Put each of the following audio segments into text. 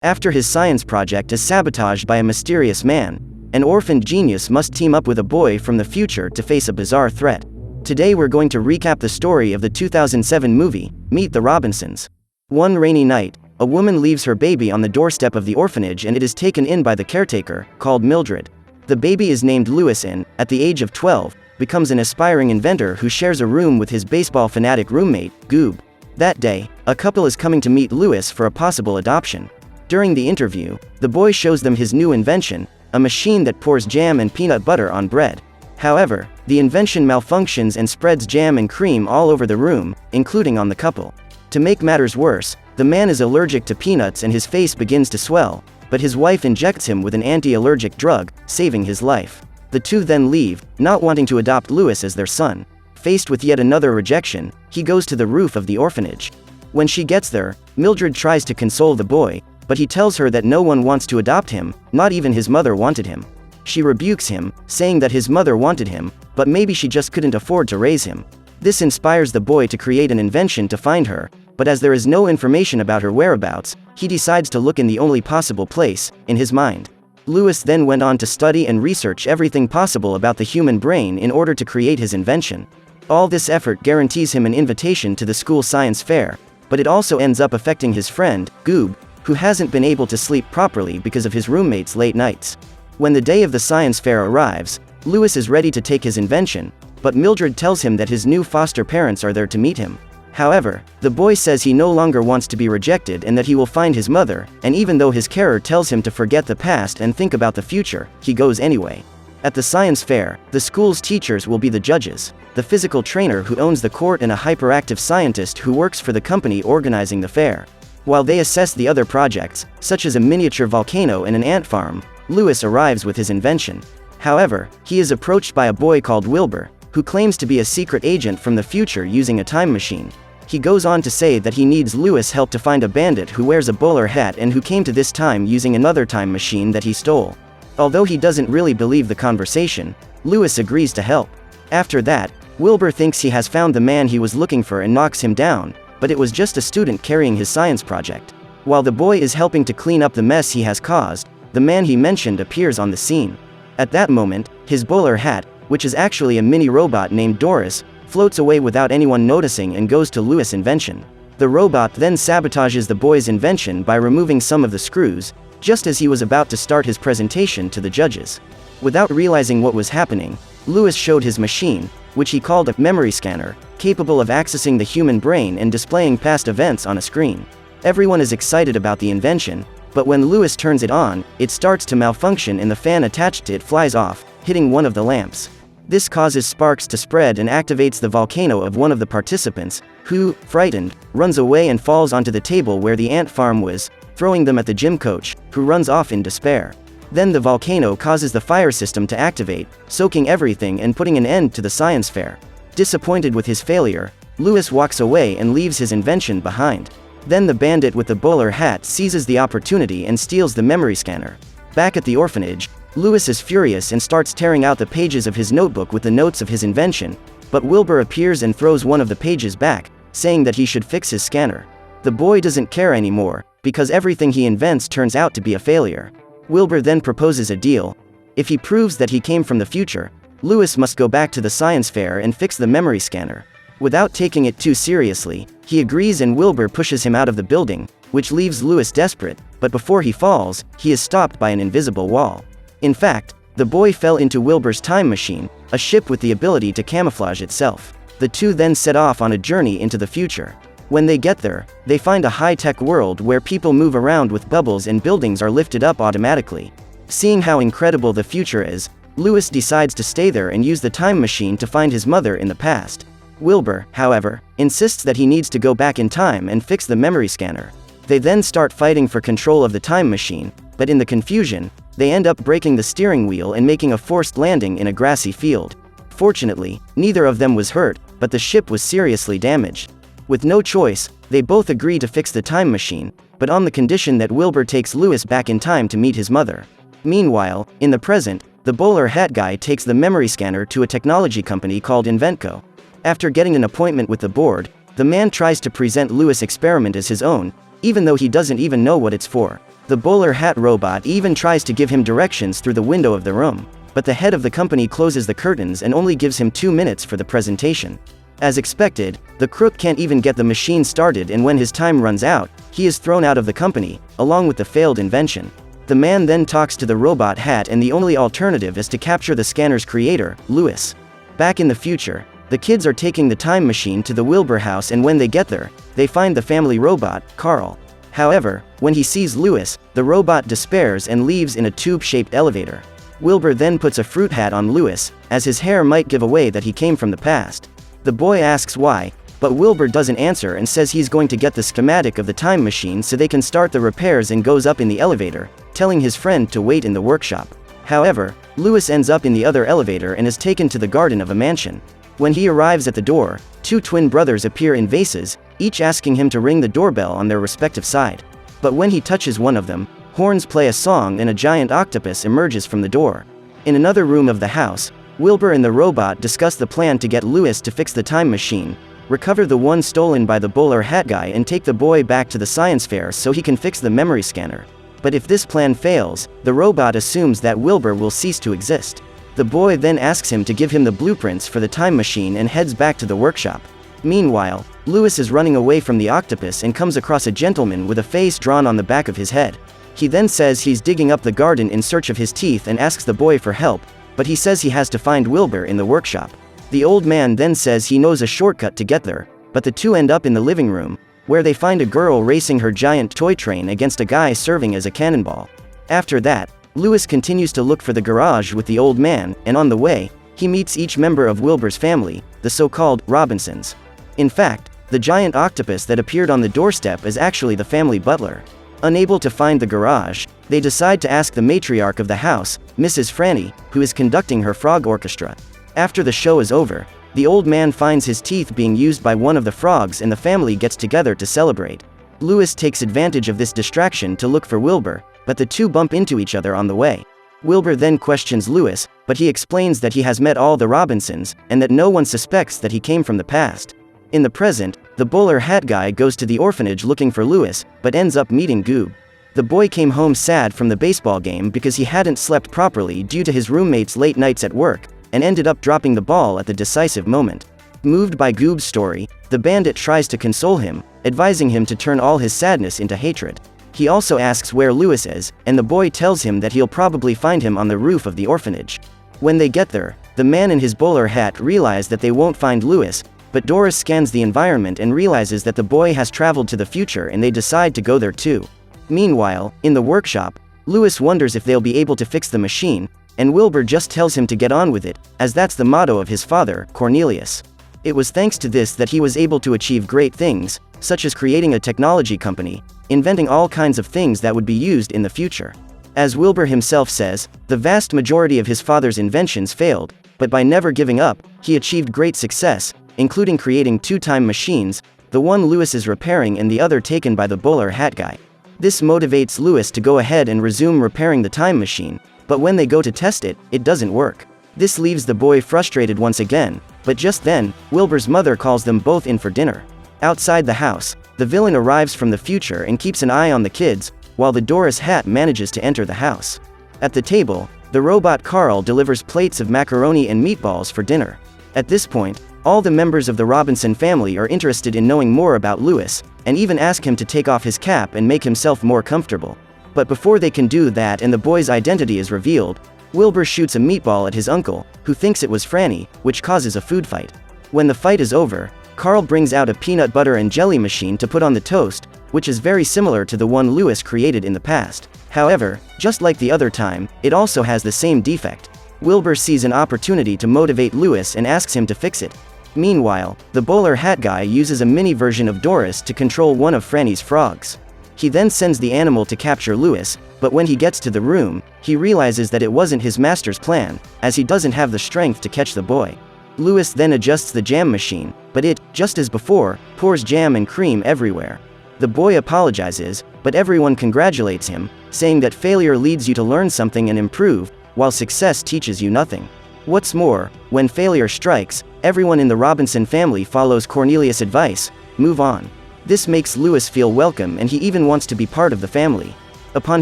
After his science project is sabotaged by a mysterious man, an orphaned genius must team up with a boy from the future to face a bizarre threat. Today we're going to recap the story of the 2007 movie, Meet the Robinsons. One rainy night, a woman leaves her baby on the doorstep of the orphanage and it is taken in by the caretaker, called Mildred. The baby is named Louis and, at the age of 12, becomes an aspiring inventor who shares a room with his baseball fanatic roommate, Goob. That day, a couple is coming to meet Louis for a possible adoption. During the interview, the boy shows them his new invention, a machine that pours jam and peanut butter on bread. However, the invention malfunctions and spreads jam and cream all over the room, including on the couple. To make matters worse, the man is allergic to peanuts and his face begins to swell, but his wife injects him with an anti-allergic drug, saving his life. The two then leave, not wanting to adopt Louis as their son. Faced with yet another rejection, he goes to the roof of the orphanage. When she gets there, Mildred tries to console the boy, but he tells her that no one wants to adopt him, not even his mother wanted him. She rebukes him, saying that his mother wanted him, but maybe she just couldn't afford to raise him. This inspires the boy to create an invention to find her, but as there is no information about her whereabouts, he decides to look in the only possible place, in his mind. Louis then went on to study and research everything possible about the human brain in order to create his invention. All this effort guarantees him an invitation to the school science fair, but it also ends up affecting his friend, Goob, who hasn't been able to sleep properly because of his roommate's late nights. When the day of the science fair arrives, Louis is ready to take his invention, but Mildred tells him that his new foster parents are there to meet him. However, the boy says he no longer wants to be rejected and that he will find his mother, and even though his carer tells him to forget the past and think about the future, he goes anyway. At the science fair, the school's teachers will be the judges, the physical trainer who owns the court and a hyperactive scientist who works for the company organizing the fair. While they assess the other projects, such as a miniature volcano and an ant farm, Louis arrives with his invention. However, he is approached by a boy called Wilbur, who claims to be a secret agent from the future using a time machine. He goes on to say that he needs Louis' help to find a bandit who wears a bowler hat and who came to this time using another time machine that he stole. Although he doesn't really believe the conversation, Louis agrees to help. After that, Wilbur thinks he has found the man he was looking for and knocks him down, but it was just a student carrying his science project. While the boy is helping to clean up the mess he has caused, the man he mentioned appears on the scene. At that moment, his bowler hat, which is actually a mini robot named Doris, floats away without anyone noticing and goes to Louis' invention. The robot then sabotages the boy's invention by removing some of the screws, just as he was about to start his presentation to the judges. Without realizing what was happening, Louis showed his machine, which he called a memory scanner, capable of accessing the human brain and displaying past events on a screen. Everyone is excited about the invention, but when Louis turns it on, it starts to malfunction and the fan attached to it flies off, hitting one of the lamps. This causes sparks to spread and activates the volcano of one of the participants, who, frightened, runs away and falls onto the table where the ant farm was, throwing them at the gym coach, who runs off in despair. Then the volcano causes the fire system to activate, soaking everything and putting an end to the science fair. Disappointed with his failure, Louis walks away and leaves his invention behind. Then the bandit with the bowler hat seizes the opportunity and steals the memory scanner. Back at the orphanage, Louis is furious and starts tearing out the pages of his notebook with the notes of his invention, but Wilbur appears and throws one of the pages back, saying that he should fix his scanner. The boy doesn't care anymore, because everything he invents turns out to be a failure. Wilbur then proposes a deal. If he proves that he came from the future, Louis must go back to the science fair and fix the memory scanner. Without taking it too seriously, he agrees and Wilbur pushes him out of the building, which leaves Louis desperate, but before he falls, he is stopped by an invisible wall. In fact, the boy fell into Wilbur's time machine, a ship with the ability to camouflage itself. The two then set off on a journey into the future. When they get there, they find a high-tech world where people move around with bubbles and buildings are lifted up automatically. Seeing how incredible the future is, Louis decides to stay there and use the time machine to find his mother in the past. Wilbur, however, insists that he needs to go back in time and fix the memory scanner. They then start fighting for control of the time machine, but in the confusion, they end up breaking the steering wheel and making a forced landing in a grassy field. Fortunately, neither of them was hurt, but the ship was seriously damaged. With no choice, they both agree to fix the time machine, but on the condition that Wilbur takes Louis back in time to meet his mother. Meanwhile, in the present, the bowler hat guy takes the memory scanner to a technology company called Inventco. After getting an appointment with the board, the man tries to present Louis' experiment as his own, even though he doesn't even know what it's for. The bowler hat robot even tries to give him directions through the window of the room, but the head of the company closes the curtains and only gives him 2 minutes for the presentation. As expected, the crook can't even get the machine started, and when his time runs out, he is thrown out of the company, along with the failed invention. The man then talks to the robot hat, and the only alternative is to capture the scanner's creator, Louis. Back in the future, the kids are taking the time machine to the Wilbur house, and when they get there, they find the family robot, Carl. However, when he sees Louis, the robot despairs and leaves in a tube-shaped elevator. Wilbur then puts a fruit hat on Louis, as his hair might give away that he came from the past. The boy asks why, but Wilbur doesn't answer and says he's going to get the schematic of the time machine so they can start the repairs, and goes up in the elevator, telling his friend to wait in the workshop. However, Louis ends up in the other elevator and is taken to the garden of a mansion. When he arrives at the door, 2 twin brothers appear in vases, each asking him to ring the doorbell on their respective side. But when he touches one of them, horns play a song and a giant octopus emerges from the door. In another room of the house, Wilbur and the robot discuss the plan to get Louis to fix the time machine, recover the one stolen by the bowler hat guy, and take the boy back to the science fair so he can fix the memory scanner. But if this plan fails, the robot assumes that Wilbur will cease to exist. The boy then asks him to give him the blueprints for the time machine and heads back to the workshop. Meanwhile, Louis is running away from the octopus and comes across a gentleman with a face drawn on the back of his head. He then says he's digging up the garden in search of his teeth and asks the boy for help, but he says he has to find Wilbur in the workshop. The old man then says he knows a shortcut to get there, but the two end up in the living room, where they find a girl racing her giant toy train against a guy serving as a cannonball. After that, Louis continues to look for the garage with the old man, and on the way, he meets each member of Wilbur's family, the so-called Robinsons. In fact, the giant octopus that appeared on the doorstep is actually the family butler. Unable to find the garage, they decide to ask the matriarch of the house, Mrs. Franny, who is conducting her frog orchestra. After the show is over, the old man finds his teeth being used by one of the frogs, and the family gets together to celebrate. Louis takes advantage of this distraction to look for Wilbur, but the two bump into each other on the way. Wilbur then questions Louis, but he explains that he has met all the Robinsons, and that no one suspects that he came from the past. In the present, the bowler hat guy goes to the orphanage looking for Louis, but ends up meeting Goob. The boy came home sad from the baseball game because he hadn't slept properly due to his roommate's late nights at work, and ended up dropping the ball at the decisive moment. Moved by Goob's story, the bandit tries to console him, advising him to turn all his sadness into hatred. He also asks where Louis is, and the boy tells him that he'll probably find him on the roof of the orphanage. When they get there, the man in his bowler hat realize that they won't find Louis, but Doris scans the environment and realizes that the boy has traveled to the future, and they decide to go there too. Meanwhile, in the workshop, Louis wonders if they'll be able to fix the machine, and Wilbur just tells him to get on with it, as that's the motto of his father, Cornelius. It was thanks to this that he was able to achieve great things, such as creating a technology company, inventing all kinds of things that would be used in the future. As Wilbur himself says, the vast majority of his father's inventions failed, but by never giving up, he achieved great success, including creating 2 time machines, the one Louis is repairing and the other taken by the bowler hat guy. This motivates Louis to go ahead and resume repairing the time machine, but when they go to test it, it doesn't work. This leaves the boy frustrated once again, but just then, Wilbur's mother calls them both in for dinner. Outside the house, the villain arrives from the future and keeps an eye on the kids, while the Doris hat manages to enter the house. At the table, the robot Carl delivers plates of macaroni and meatballs for dinner. At this point, all the members of the Robinson family are interested in knowing more about Louis, and even ask him to take off his cap and make himself more comfortable. But before they can do that and the boy's identity is revealed, Wilbur shoots a meatball at his uncle, who thinks it was Franny, which causes a food fight. When the fight is over, Carl brings out a peanut butter and jelly machine to put on the toast, which is very similar to the one Louis created in the past. However, just like the other time, it also has the same defect. Wilbur sees an opportunity to motivate Louis and asks him to fix it. Meanwhile, the bowler hat guy uses a mini version of Doris to control one of Franny's frogs. He then sends the animal to capture Louis, but when he gets to the room, he realizes that it wasn't his master's plan, as he doesn't have the strength to catch the boy. Louis then adjusts the jam machine, but it, just as before, pours jam and cream everywhere. The boy apologizes, but everyone congratulates him, saying that failure leads you to learn something and improve, while success teaches you nothing. What's more, when failure strikes, everyone in the Robinson family follows Cornelius' advice: move on. This makes Louis feel welcome, and he even wants to be part of the family. Upon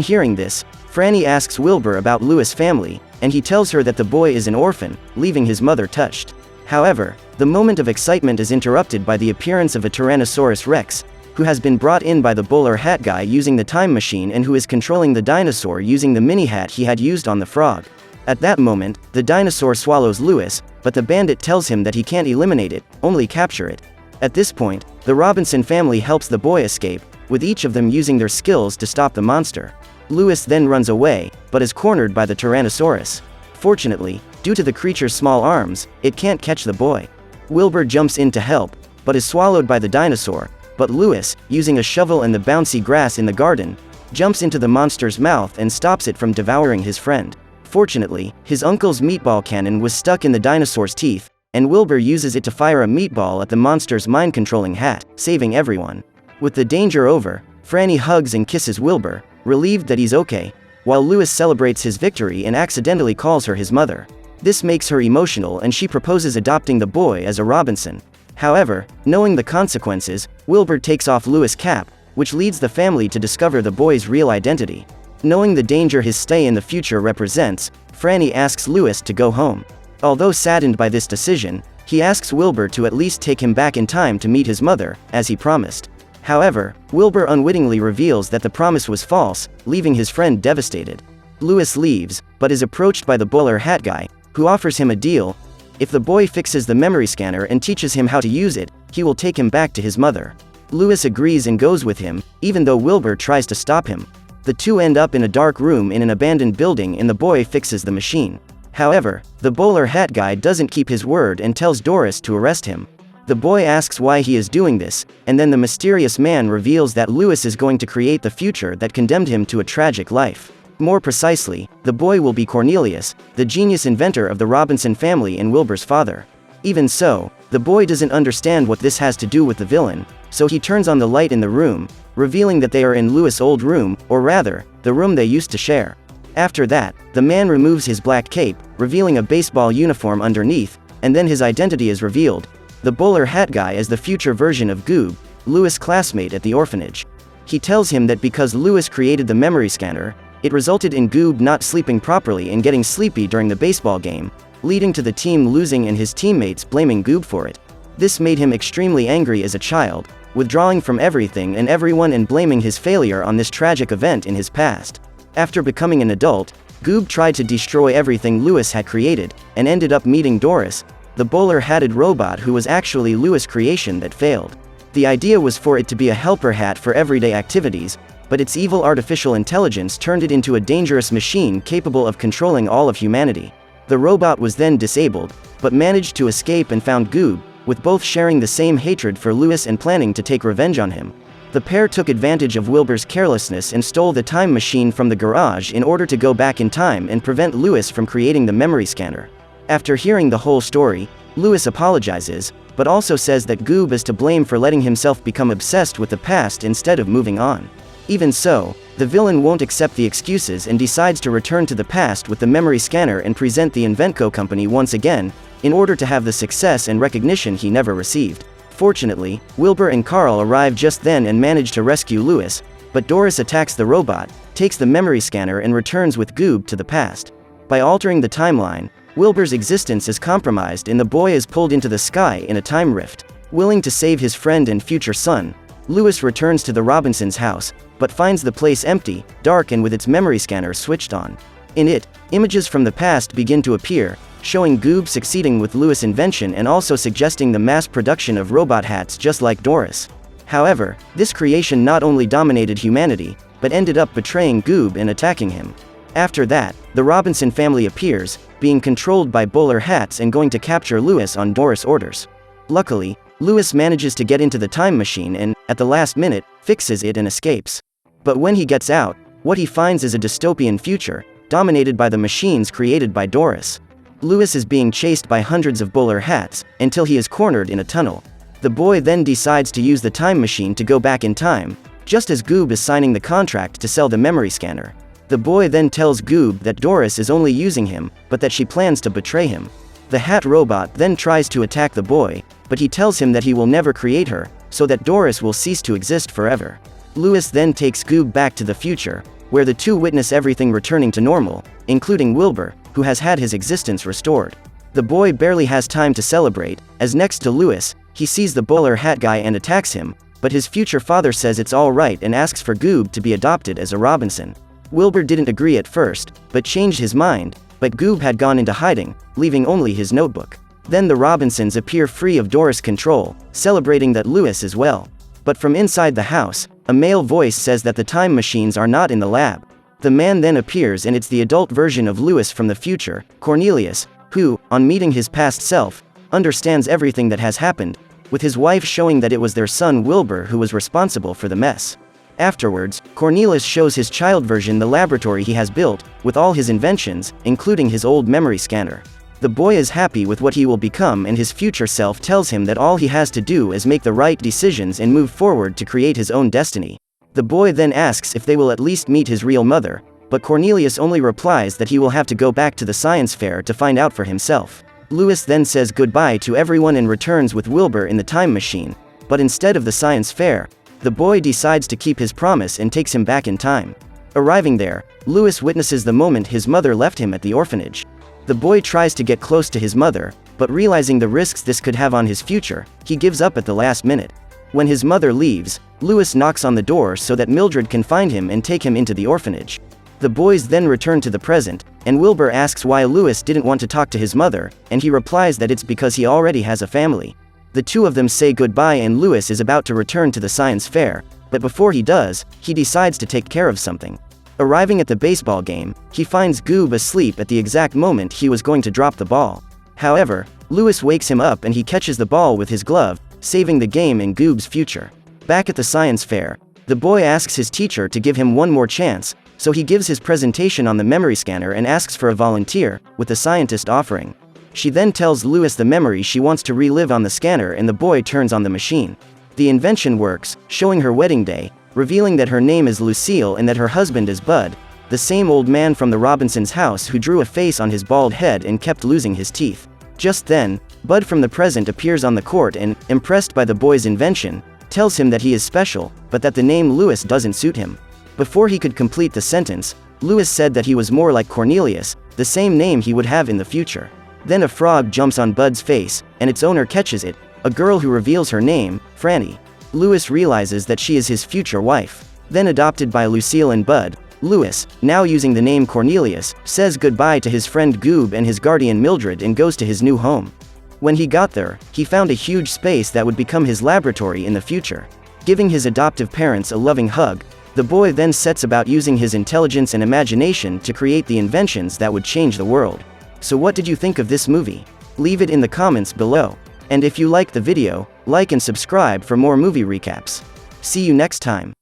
hearing this, Franny asks Wilbur about Louis' family, and he tells her that the boy is an orphan, leaving his mother touched. However, the moment of excitement is interrupted by the appearance of a Tyrannosaurus Rex, who has been brought in by the bowler hat guy using the time machine and who is controlling the dinosaur using the mini hat he had used on the frog. At that moment, the dinosaur swallows Louis, but the bandit tells him that he can't eliminate it, only capture it. At this point, the Robinson family helps the boy escape, with each of them using their skills to stop the monster. Louis then runs away, but is cornered by the Tyrannosaurus. Fortunately, due to the creature's small arms, it can't catch the boy. Wilbur jumps in to help, but is swallowed by the dinosaur, but Louis, using a shovel and the bouncy grass in the garden, jumps into the monster's mouth and stops it from devouring his friend. Fortunately, his uncle's meatball cannon was stuck in the dinosaur's teeth, and Wilbur uses it to fire a meatball at the monster's mind-controlling hat, saving everyone. With the danger over, Franny hugs and kisses Wilbur, relieved that he's okay, while Louis celebrates his victory and accidentally calls her his mother. This makes her emotional and she proposes adopting the boy as a Robinson. However, knowing the consequences, Wilbur takes off Louis' cap, which leads the family to discover the boy's real identity. Knowing the danger his stay in the future represents, Franny asks Louis to go home. Although saddened by this decision, he asks Wilbur to at least take him back in time to meet his mother, as he promised. However, Wilbur unwittingly reveals that the promise was false, leaving his friend devastated. Louis leaves, but is approached by the bowler hat guy, who offers him a deal. If the boy fixes the memory scanner and teaches him how to use it, he will take him back to his mother. Louis agrees and goes with him, even though Wilbur tries to stop him. The two end up in a dark room in an abandoned building and the boy fixes the machine. However, the bowler hat guy doesn't keep his word and tells Doris to arrest him. The boy asks why he is doing this, and then the mysterious man reveals that Louis is going to create the future that condemned him to a tragic life. More precisely, the boy will be Cornelius, the genius inventor of the Robinson family and Wilbur's father. Even so, the boy doesn't understand what this has to do with the villain, so he turns on the light in the room, revealing that they are in Louis' old room, or rather, the room they used to share. After that, the man removes his black cape, revealing a baseball uniform underneath, and then his identity is revealed. The bowler hat guy is the future version of Goob, Louis' classmate at the orphanage. He tells him that because Louis created the memory scanner, it resulted in Goob not sleeping properly and getting sleepy during the baseball game, leading to the team losing and his teammates blaming Goob for it. This made him extremely angry as a child, withdrawing from everything and everyone and blaming his failure on this tragic event in his past. After becoming an adult, Goob tried to destroy everything Louis had created, and ended up meeting Doris, the bowler-hatted robot who was actually Louis' creation that failed. The idea was for it to be a helper hat for everyday activities, but its evil artificial intelligence turned it into a dangerous machine capable of controlling all of humanity. The robot was then disabled, but managed to escape and found Goob, with both sharing the same hatred for Louis and planning to take revenge on him. The pair took advantage of Wilbur's carelessness and stole the time machine from the garage in order to go back in time and prevent Louis from creating the memory scanner. After hearing the whole story, Louis apologizes, but also says that Goob is to blame for letting himself become obsessed with the past instead of moving on. Even so, the villain won't accept the excuses and decides to return to the past with the memory scanner and present the Inventco company once again, in order to have the success and recognition he never received. Fortunately, Wilbur and Carl arrive just then and manage to rescue Louis, but Doris attacks the robot, takes the memory scanner and returns with Goob to the past. By altering the timeline, Wilbur's existence is compromised and the boy is pulled into the sky in a time rift. Willing to save his friend and future son, Louis returns to the Robinsons' house, but finds the place empty, dark and with its memory scanner switched on. In it, images from the past begin to appear, showing Goob succeeding with Louis' invention and also suggesting the mass production of robot hats just like Doris. However, this creation not only dominated humanity, but ended up betraying Goob and attacking him. After that, the Robinson family appears, being controlled by bowler hats and going to capture Louis on Doris' orders. Luckily, Louis manages to get into the time machine and, at the last minute, fixes it and escapes. But when he gets out, what he finds is a dystopian future, dominated by the machines created by Doris. Louis is being chased by hundreds of bowler hats, until he is cornered in a tunnel. The boy then decides to use the time machine to go back in time, just as Goob is signing the contract to sell the memory scanner. The boy then tells Goob that Doris is only using him, but that she plans to betray him. The hat robot then tries to attack the boy, but he tells him that he will never create her, so that Doris will cease to exist forever. Louis then takes Goob back to the future, where the two witness everything returning to normal, including Wilbur, who has had his existence restored. The boy barely has time to celebrate, as next to Louis, he sees the bowler hat guy and attacks him, but his future father says it's all right and asks for Goob to be adopted as a Robinson. Wilbur didn't agree at first, but changed his mind, but Goob had gone into hiding, leaving only his notebook. Then the Robinsons appear free of Doris' control, celebrating that Louis is well. But from inside the house, a male voice says that the time machines are not in the lab. The man then appears and it's the adult version of Louis from the future, Cornelius, who, on meeting his past self, understands everything that has happened, with his wife showing that it was their son Wilbur who was responsible for the mess. Afterwards, Cornelius shows his child version the laboratory he has built, with all his inventions, including his old memory scanner. The boy is happy with what he will become and his future self tells him that all he has to do is make the right decisions and move forward to create his own destiny. The boy then asks if they will at least meet his real mother, but Cornelius only replies that he will have to go back to the science fair to find out for himself. Louis then says goodbye to everyone and returns with Wilbur in the time machine, but instead of the science fair, the boy decides to keep his promise and takes him back in time. Arriving there, Louis witnesses the moment his mother left him at the orphanage. The boy tries to get close to his mother, but realizing the risks this could have on his future, he gives up at the last minute. When his mother leaves, Louis knocks on the door so that Mildred can find him and take him into the orphanage. The boys then return to the present, and Wilbur asks why Louis didn't want to talk to his mother, and he replies that it's because he already has a family. The two of them say goodbye and Louis is about to return to the science fair, but before he does, he decides to take care of something. Arriving at the baseball game, he finds Goob asleep at the exact moment he was going to drop the ball. However, Louis wakes him up and he catches the ball with his glove, saving the game and Goob's future. Back at the science fair, the boy asks his teacher to give him one more chance, so he gives his presentation on the memory scanner and asks for a volunteer, with the scientist offering. She then tells Louis the memory she wants to relive on the scanner and the boy turns on the machine. The invention works, showing her wedding day, revealing that her name is Lucille and that her husband is Bud, the same old man from the Robinsons' house who drew a face on his bald head and kept losing his teeth. Just then, Bud from the present appears on the court and, impressed by the boy's invention, tells him that he is special, but that the name Louis doesn't suit him. Before he could complete the sentence, Louis said that he was more like Cornelius, the same name he would have in the future. Then a frog jumps on Bud's face, and its owner catches it, a girl who reveals her name, Franny. Louis realizes that she is his future wife. Then adopted by Lucille and Bud, Louis, now using the name Cornelius, says goodbye to his friend Goob and his guardian Mildred and goes to his new home. When he got there, he found a huge space that would become his laboratory in the future. Giving his adoptive parents a loving hug, the boy then sets about using his intelligence and imagination to create the inventions that would change the world. So what did you think of this movie? Leave it in the comments below. And if you liked the video, like and subscribe for more movie recaps. See you next time.